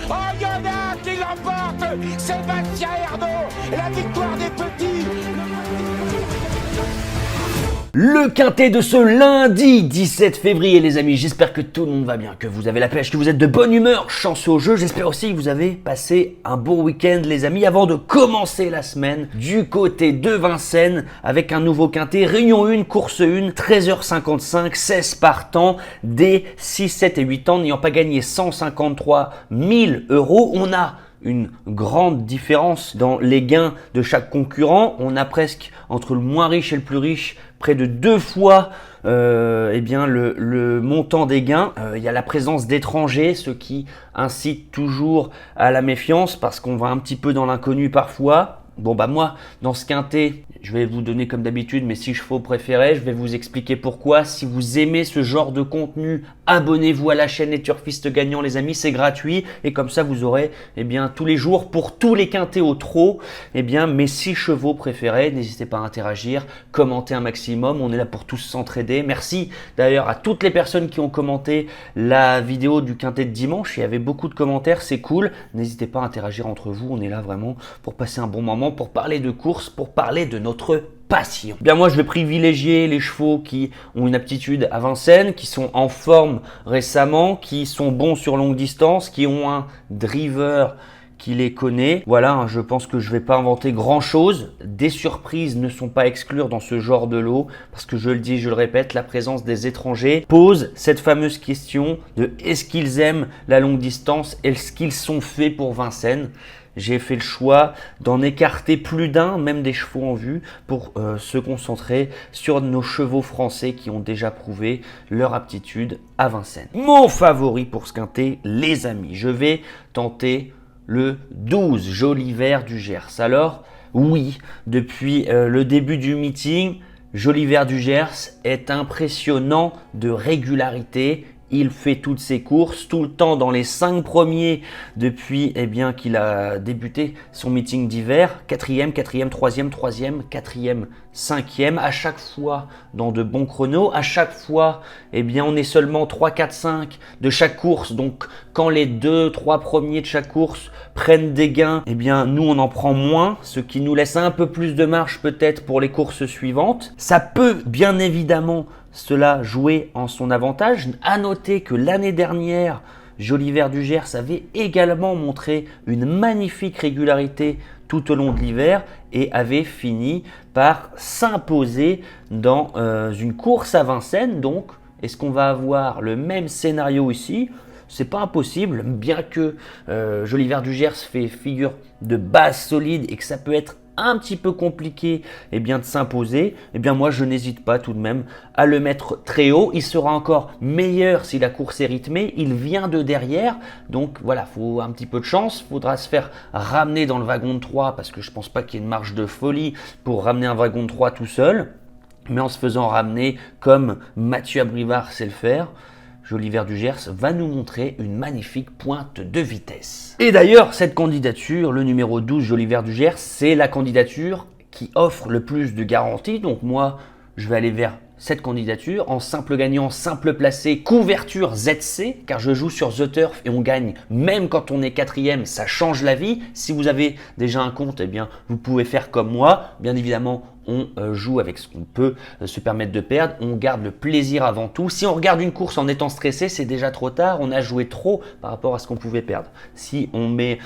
Oh, il y en a qui l'emporte. Sébastien Ernaud, la victoire des petits. Le quintet de ce lundi 17 février les amis, j'espère que tout le monde va bien, que vous avez la pêche, que vous êtes de bonne humeur, chanceux au jeu. J'espère aussi que vous avez passé un bon week-end les amis avant de commencer la semaine du côté de Vincennes avec un nouveau quintet, Réunion 1, course 1, 13h55, 16 partants, des 6, 7 et 8 ans n'ayant pas gagné 153 000 €. On a une grande différence dans les gains de chaque concurrent. On a presque, entre le moins riche et le plus riche, près de 2 fois le montant des gains. Il y a la présence d'étrangers, ce qui incite toujours à la méfiance parce qu'on va un petit peu dans l'inconnu parfois. Bon bah moi, dans ce quintet, je vais vous donner comme d'habitude mes 6 chevaux préférés. Je vais vous expliquer pourquoi. Si vous aimez ce genre de contenu, abonnez-vous à la chaîne Les Turfistes Gagnants les amis, c'est gratuit. Et comme ça, vous aurez tous les jours, pour tous les quintets au trot, mes 6 chevaux préférés. N'hésitez pas à interagir, commenter un maximum. On est là pour tous s'entraider. Merci d'ailleurs à toutes les personnes qui ont commenté la vidéo du quintet de dimanche. Il y avait beaucoup de commentaires, c'est cool. N'hésitez pas à interagir entre vous. On est là vraiment pour passer un bon moment, pour parler de course, pour parler de notre passion. Bien moi je vais privilégier les chevaux qui ont une aptitude à Vincennes, qui sont en forme récemment, qui sont bons sur longue distance, qui ont un driver qui les connaît. Voilà, je pense que je vais pas inventer grand chose. Des surprises ne sont pas à exclure dans ce genre de lot parce que je le dis, je le répète, la présence des étrangers pose cette fameuse question de est-ce qu'ils aiment la longue distance, est-ce qu'ils sont faits pour Vincennes. J'ai fait le choix d'en écarter plus d'un, même des chevaux en vue, pour se concentrer sur nos chevaux français qui ont déjà prouvé leur aptitude à Vincennes. Mon favori pour ce quintet, les amis, je vais tenter le 12, Joli Vert du Gers. Alors, oui, depuis le début du meeting, Joli Vert du Gers est impressionnant de régularité. Il fait toutes ses courses, tout le temps dans les 5 premiers depuis qu'il a débuté son meeting d'hiver. 4e, 4e, 3e, 3e, 4e, 5e, à chaque fois dans de bons chronos. À chaque fois, on est seulement 3, 4, 5 de chaque course. Donc, quand les 2, 3 premiers de chaque course prennent des gains, nous, on en prend moins, ce qui nous laisse un peu plus de marge peut-être pour les courses suivantes. Ça peut bien évidemment cela jouer en son avantage. À noter que l'année dernière, Joli Vert du Gers avait également montré une magnifique régularité tout au long de l'hiver et avait fini par s'imposer dans une course à Vincennes. Donc, est-ce qu'on va avoir le même scénario ici ? C'est pas impossible, bien que Joli Vert du Gers fait figure de base solide et que ça peut être un petit peu compliqué de s'imposer, moi je n'hésite pas tout de même à le mettre très haut. Il sera encore meilleur si la course est rythmée, il vient de derrière, donc voilà, faut un petit peu de chance, faudra se faire ramener dans le wagon de 3 parce que je pense pas qu'il y ait une marge de folie pour ramener un wagon de 3 tout seul, mais en se faisant ramener comme Mathieu Abrivard sait le faire. Joli Vert du Gers va nous montrer une magnifique pointe de vitesse. Et d'ailleurs, cette candidature, le numéro 12, Joli Vert du Gers, c'est la candidature qui offre le plus de garanties. Donc moi, je vais aller vers cette candidature en simple gagnant, simple placé, couverture ZC, car je joue sur The Turf et on gagne même quand on est 4e, ça change la vie. Si vous avez déjà un compte, vous pouvez faire comme moi. Bien évidemment, on joue avec ce qu'on peut se permettre de perdre, on garde le plaisir avant tout. Si on regarde une course en étant stressé, c'est déjà trop tard, on a joué trop par rapport à ce qu'on pouvait perdre. Si on met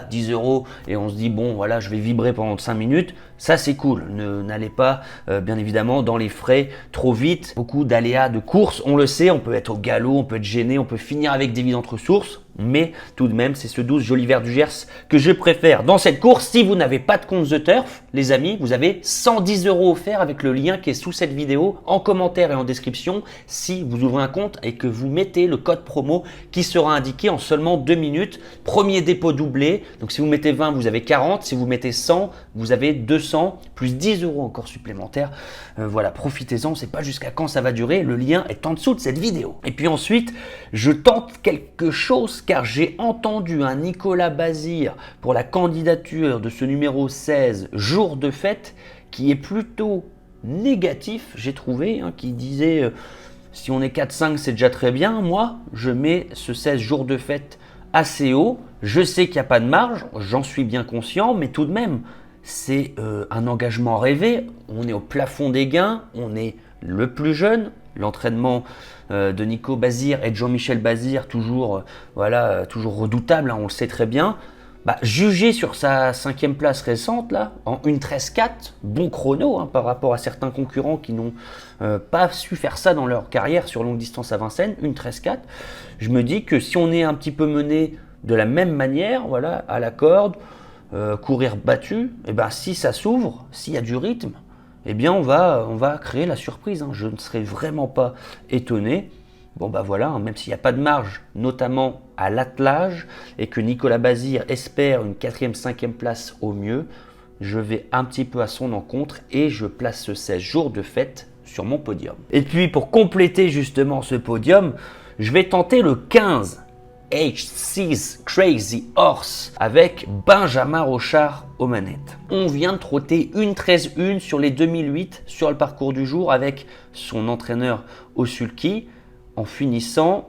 10 € et on se dit je vais vibrer pendant 5 minutes, ça c'est cool. N'allez pas bien évidemment dans les frais trop vite. Beaucoup d'aléas de course, on le sait, on peut être au galop, on peut être gêné, on peut finir avec des vies d'entre sources. Mais tout de même, c'est ce 12 Joli Vert du Gers que je préfère dans cette course. Si vous n'avez pas de compte The Turf, les amis, vous avez 110 € offerts avec le lien qui est sous cette vidéo, en commentaire et en description. Si vous ouvrez un compte et que vous mettez le code promo qui sera indiqué en seulement 2 minutes. Premier dépôt doublé. Donc si vous mettez 20, vous avez 40. Si vous mettez 100, vous avez 200 plus 10 € encore supplémentaires. Voilà, profitez-en. C'est pas jusqu'à quand ça va durer. Le lien est en dessous de cette vidéo. Et puis ensuite, je tente quelque chose car j'ai entendu un Nicolas Bazir pour la candidature de ce numéro 16, jour de fête, qui est plutôt négatif, j'ai trouvé, qui disait si on est 4-5 c'est déjà très bien. Moi, je mets ce 16 jour de fête assez haut. Je sais qu'il n'y a pas de marge, j'en suis bien conscient, mais tout de même, c'est un engagement rêvé. On est au plafond des gains, on est le plus jeune. L'entraînement de Nico Bazir et de Jean-Michel Bazir, toujours redoutable, hein, on le sait très bien. Jugé sur sa 5e place récente, là, en 1:13.4, bon chrono hein, par rapport à certains concurrents qui n'ont pas su faire ça dans leur carrière sur longue distance à Vincennes, 1:13.4. Je me dis que si on est un petit peu mené de la même manière, voilà, à la corde, courir battu, et si ça s'ouvre, s'il y a du rythme, eh bien on va créer la surprise. Hein. Je ne serais vraiment pas étonné. Voilà, hein, même s'il n'y a pas de marge, notamment à l'attelage, et que Nicolas Bazir espère une 4e, 5e place au mieux, je vais un petit peu à son encontre et je place ce 16 jours de fête sur mon podium. Et puis pour compléter justement ce podium, je vais tenter le 15, H6 Crazy Horse, avec Benjamin Rochard aux manettes. On vient de trotter 1:13.1 sur les 2008 sur le parcours du jour avec son entraîneur Osulki, en finissant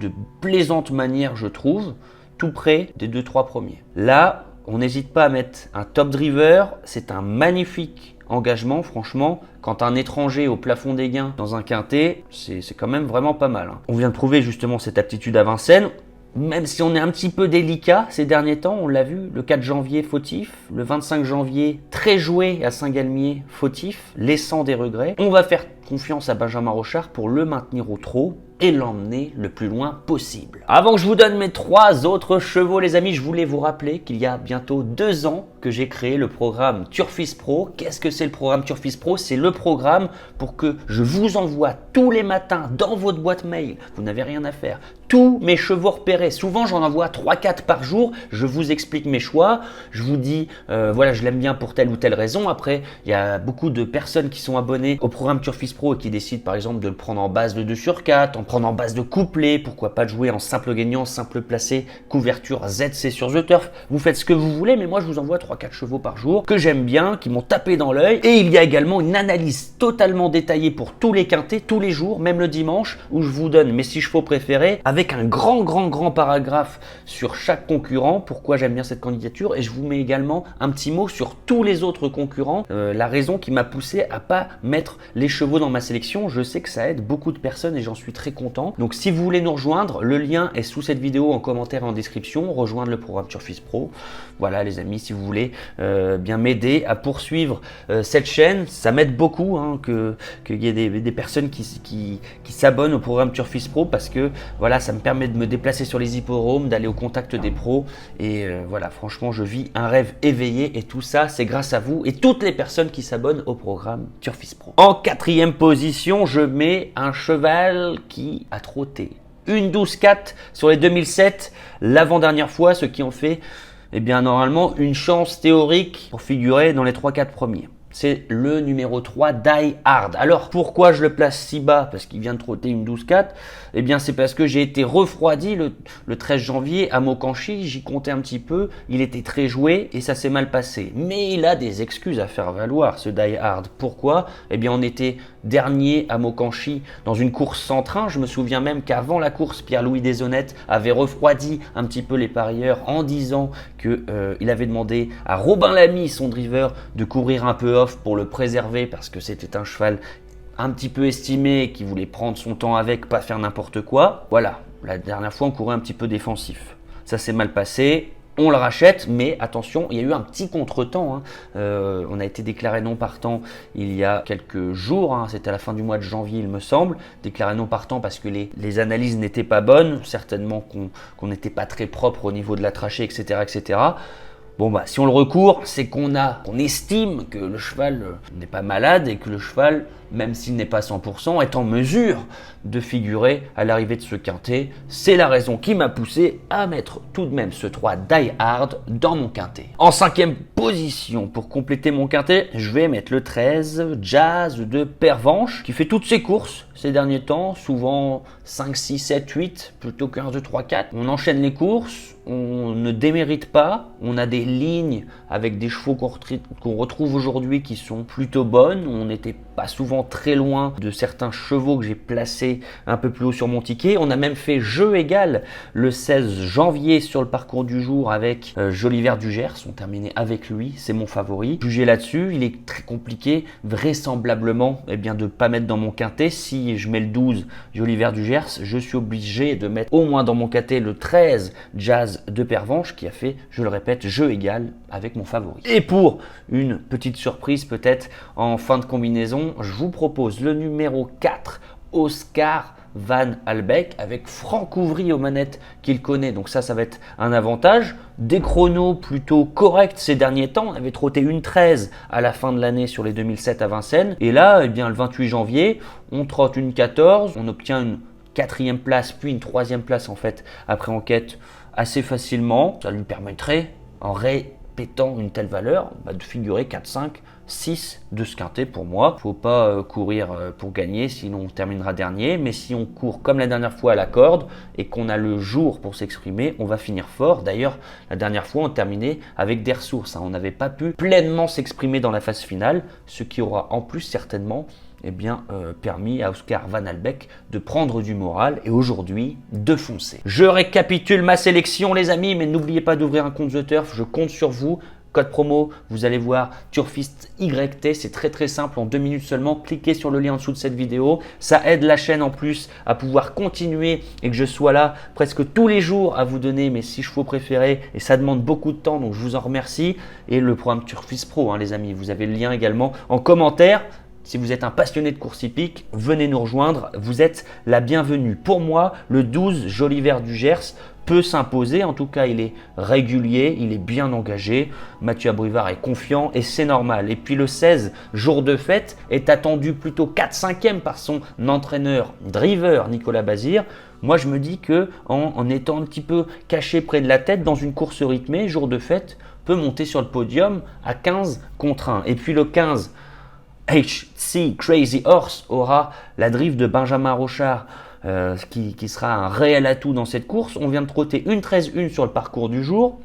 de plaisante manière, je trouve, tout près des 2-3 premiers. Là, on n'hésite pas à mettre un top driver, c'est un magnifique engagement, franchement. Quand un étranger au plafond des gains dans un quintet, c'est quand même vraiment pas mal. Hein. On vient de prouver justement cette aptitude à Vincennes. Même si on est un petit peu délicat ces derniers temps, on l'a vu, le 4 janvier fautif, le 25 janvier très joué à Saint-Galmier fautif, laissant des regrets. On va faire confiance à Benjamin Rochard pour le maintenir au trot et l'emmener le plus loin possible. Avant que je vous donne mes 3 autres chevaux, les amis, je voulais vous rappeler qu'il y a bientôt 2 ans que j'ai créé le programme Turfis Pro. Qu'est-ce que c'est le programme Turfis Pro? C'est le programme pour que je vous envoie tous les matins dans votre boîte mail. Vous n'avez rien à faire. Tous mes chevaux repérés. Souvent, j'en envoie 3-4 par jour. Je vous explique mes choix. Je vous dis, voilà, je l'aime bien pour telle ou telle raison. Après, il y a beaucoup de personnes qui sont abonnées au programme Turfis Pro et qui décident, par exemple, de le prendre en base de 2/4, en prendre en base de couplet. Pourquoi pas de jouer en simple gagnant, simple placé, couverture ZC sur The Turf. Vous faites ce que vous voulez, mais moi, je vous envoie 3-4 chevaux par jour que j'aime bien, qui m'ont tapé dans l'œil. Et il y a également une analyse totalement détaillée pour tous les quintés, tous les jours, même le dimanche, où je vous donne mes 6 chevaux préférés avec un grand paragraphe sur chaque concurrent, pourquoi j'aime bien cette candidature, et je vous mets également un petit mot sur tous les autres concurrents, la raison qui m'a poussé à pas mettre les chevaux dans ma sélection. Je sais que ça aide beaucoup de personnes et j'en suis très content. Donc si vous voulez nous rejoindre, le lien est sous cette vidéo en commentaire et en description, rejoindre le programme Turfis Pro. Voilà les amis, si vous voulez bien m'aider à poursuivre cette chaîne, ça m'aide beaucoup hein, qu'il y ait des personnes qui s'abonnent au programme Turfis Pro, parce que voilà, ça me permet de me déplacer sur les hippodromes, d'aller au contact des pros, et voilà, franchement je vis un rêve éveillé, et tout ça c'est grâce à vous et toutes les personnes qui s'abonnent au programme Turfis Pro. En 4e position, je mets un cheval qui a trotté 1:12.4 sur les 2007, l'avant-dernière fois, ce qui en fait normalement une chance théorique pour figurer dans les 3-4 premiers. C'est le numéro 3, Die Hard. Alors, pourquoi je le place si bas? Parce qu'il vient de trotter une 12-4. C'est parce que j'ai été refroidi le 13 janvier à Mokanchy. J'y comptais un petit peu. Il était très joué et ça s'est mal passé. Mais il a des excuses à faire valoir, ce Die Hard. Pourquoi? On était dernier à Mokanchy dans une course sans train. Je me souviens même qu'avant la course, Pierre-Louis Deshonnêtes avait refroidi un petit peu les parieurs en disant qu'il avait demandé à Robin Lamy, son driver, de courir un peu off pour le préserver, parce que c'était un cheval un petit peu estimé qui voulait prendre son temps avec, pas faire n'importe quoi. Voilà, la dernière fois on courait un petit peu défensif. Ça s'est mal passé. On le rachète, mais attention, il y a eu un petit contretemps. Hein. On a été déclaré non partant il y a quelques jours, hein. C'était à la fin du mois de janvier il me semble, déclaré non partant parce que les analyses n'étaient pas bonnes, certainement qu'on n'était pas très propre au niveau de la trachée, etc. etc. Si on le recourt, c'est qu'on estime que le cheval n'est pas malade et que le cheval, même s'il n'est pas 100%, est en mesure de figurer à l'arrivée de ce quintet. C'est la raison qui m'a poussé à mettre tout de même ce 3 Die Hard dans mon quintet. En 5e position, pour compléter mon quintet, je vais mettre le 13, Jazz de Pervenche, qui fait toutes ses courses ces derniers temps, souvent 5, 6, 7, 8, plutôt qu'un 2, 3, 4. On enchaîne les courses, on ne démérite pas, on a des lignes avec des chevaux qu'on retrouve aujourd'hui qui sont plutôt bonnes. On n'était pas souvent très loin de certains chevaux que j'ai placés un peu plus haut sur mon ticket. On a même fait jeu égal le 16 janvier sur le parcours du jour avec Joliver du Gers. On terminait avec lui, c'est mon favori. Jugez là-dessus, il est très compliqué vraisemblablement de ne pas mettre dans mon quintet. Si je mets le 12 Joliver du Gers, je suis obligé de mettre au moins dans mon quintet le 13 Jazz de Pervenche qui a fait, je le répète, jeu égal avec mon favori. Et pour une petite surprise peut-être en fin de combinaison, je vous propose le numéro 4 Oscar Van Albeck avec Franck Ouvry aux manettes qu'il connaît, donc ça va être un avantage. Des chronos plutôt corrects ces derniers temps, on avait trotté une 13 à la fin de l'année sur les 2007 à Vincennes, et là le 28 janvier on trotte une 14, on obtient une 4e place puis une 3e place en fait après enquête assez facilement. Ça lui permettrait en répétant une telle valeur de figurer 4, 5, 6 de ce quintet pour moi. Faut pas courir pour gagner, sinon on terminera dernier. Mais si on court comme la dernière fois à la corde et qu'on a le jour pour s'exprimer, on va finir fort. D'ailleurs, la dernière fois, on terminait avec des ressources. On n'avait pas pu pleinement s'exprimer dans la phase finale, ce qui aura en plus certainement permis à Oscar Van Albeck de prendre du moral et aujourd'hui de foncer. Je récapitule ma sélection les amis, mais n'oubliez pas d'ouvrir un compte The Turf, je compte sur vous. Code promo, vous allez voir Turfiste YT, c'est très simple, en 2 minutes seulement, cliquez sur le lien en dessous de cette vidéo, ça aide la chaîne en plus à pouvoir continuer et que je sois là presque tous les jours à vous donner mes 6 chevaux préférés et ça demande beaucoup de temps donc je vous en remercie. Et le programme Turfiste Pro les amis, vous avez le lien également en commentaire. Si vous êtes un passionné de course hippique, venez nous rejoindre, vous êtes la bienvenue. Pour moi, le 12 Joliver du Gers peut s'imposer, en tout cas il est régulier, il est bien engagé, Mathieu Abrivard est confiant et c'est normal. Et puis le 16, jour de fête, est attendu plutôt 4-5e par son entraîneur driver Nicolas Bazir. Moi je me dis que en étant un petit peu caché près de la tête dans une course rythmée, jour de fête peut monter sur le podium à 15 contre 1. Et puis le 15, HC Crazy Horse aura la drive de Benjamin Rochard qui sera un réel atout dans cette course. On vient de trotter une 13-1 sur le parcours du jour.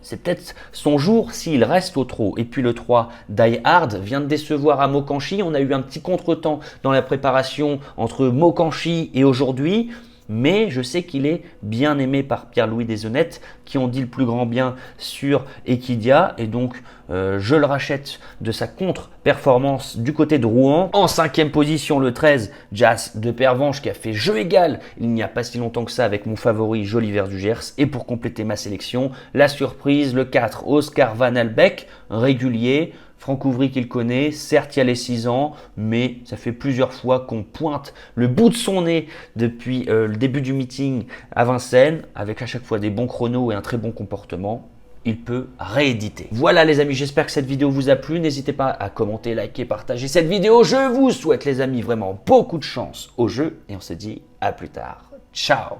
C'est peut-être son jour s'il reste au trot. Et puis le 3, Die Hard, vient de décevoir à Mokanchi. On a eu un petit contretemps dans la préparation entre Mokanchi et aujourd'hui. Mais je sais qu'il est bien aimé par Pierre-Louis Deshonnettes qui ont dit le plus grand bien sur Equidia et donc je le rachète de sa contre-performance du côté de Rouen. En 5e position le 13, Jazz de Pervenche qui a fait jeu égal il n'y a pas si longtemps que ça avec mon favori Joliver du Gers. Et pour compléter ma sélection, la surprise, le 4, Oscar Van Albeck, régulier. Franck Ouvry qu'il connaît, certes il y a les 6 ans, mais ça fait plusieurs fois qu'on pointe le bout de son nez depuis le début du meeting à Vincennes, avec à chaque fois des bons chronos et un très bon comportement. Il peut rééditer. Voilà les amis, j'espère que cette vidéo vous a plu. N'hésitez pas à commenter, liker, partager cette vidéo. Je vous souhaite les amis vraiment beaucoup de chance au jeu et on se dit à plus tard. Ciao.